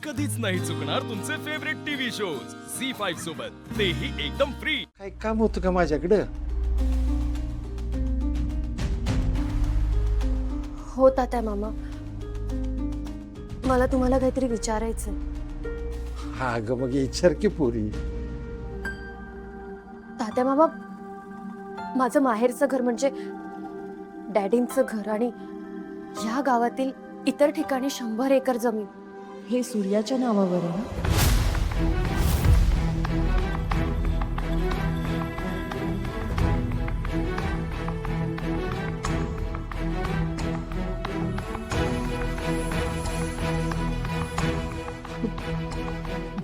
कधीच नाही चुकणार तुमचे फेवरेट टीव्ही शोज झी5 सोबत, तेही एकदम फ्री. काय काम होतं का माझ्याकडं? हो तात्या मामा, मला तुम्हाला काहीतरी विचारायचं. हा ग मग विचार की पुरी. तात्या मामा, माझं माहेरचं घर म्हणजे डॅडींचं घर आणि या गावातील इतर ठिकाणी 100 एकर जमीन हे सूर्याच्या नावावर आहे ना?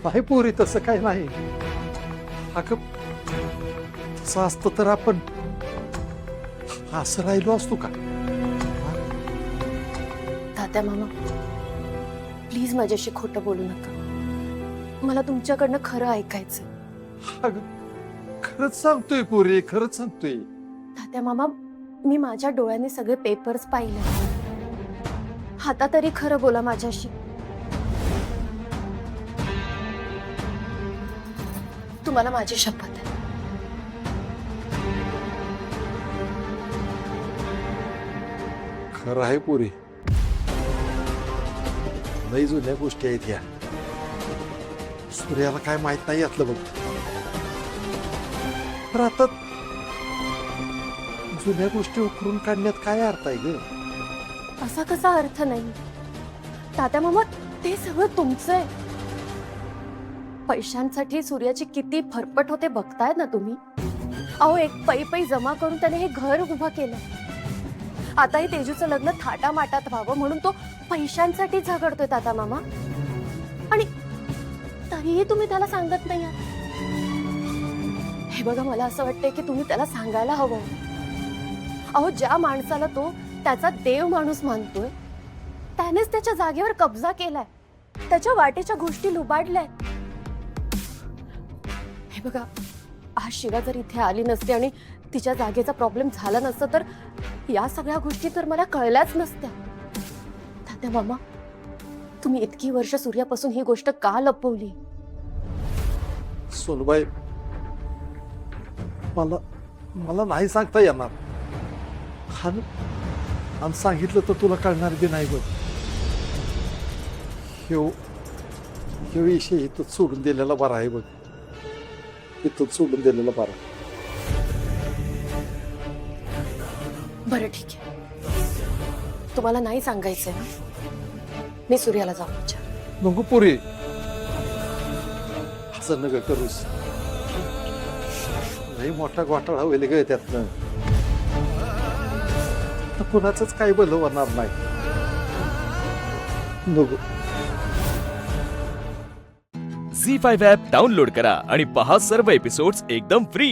नाही पुरी, तसं काय नाही. अगं तसं असतं तर आपण असं राहिलो असतो का? तात्या मामा, प्लीज माझ्याशी खोटं बोलू नका. मला तुमच्याकडनं खरं ऐकायचं. अगं खरंच सांगतोय पुरी, खरंच सांगतोय. तात्या मामा, मी माझ्या डोळ्याने सगळे पेपर्स पाहिले. आता तरी खरं बोला माझ्याशी. तुम्हाला माझी शपथ आहे. खरं आहे पुरी. लई जुन्या गोष्टी आहेत या. सूर्याला काय माहित नाही यातलं बघ. तर आता जुन्या गोष्टी उकरून काढण्यात काय अर्थ आहे ग? असा कसा अर्थ नाही तात्या मामा, ते सगळं तुमचं आहे. पैशांसाठी सूर्याची किती फरफट होते बघताय ना तुम्ही. अहो, एक पै जमा करून त्याने हे घर उभं केलं. आता हे तेजूचं लग्न थाटामाटात व्हावं म्हणून तो पैशांसाठी झगडतोय तात्या मामा. आणि तरीही तुम्ही त्याला सांगत नाही आहात. हे बघा, मला असं वाटतंय की तुम्ही त्याला सांगायला हवं. अहो, ज्या माणसाला तो त्याचा देव माणूस मानतोय त्यानेच त्याच्या जागेवर कब्जा केलाय, त्याच्या वाटेच्या गोष्टी लुबाडल्या. हे बघा, आज शिवा जर इथे आली नसती आणि तिच्या जागेचा प्रॉब्लेम झाला नसता तर या सगळ्या गोष्टी तर मला कळल्याच नसत्या. तात्या मामा, तुम्ही इतकी वर्ष सूर्यापासून ही गोष्ट का लपवली? सोनबाई, मला नाही सांगता येणार. आणि सांगितलं तर तुला कळणार बी नाही बघ. ह्यो विषय इथंच सोडून दिलेला बरा आहे बघ. इथंच सोडून दिलेला बरा. बरं, ठीक आहे. तुम्हाला नाही सांगायचंय ना? मी सूर्याला जाऊन विचार. नको पुरी, असं नका करूस. लई मोठा घोटाळा होईल ग त्यातनं. कुणाचंच काही भलं होणार नाही. नको. झी5 ॲप डाउनलोड करा आणि पहा सर्व एपिसोड्स एकदम फ्री.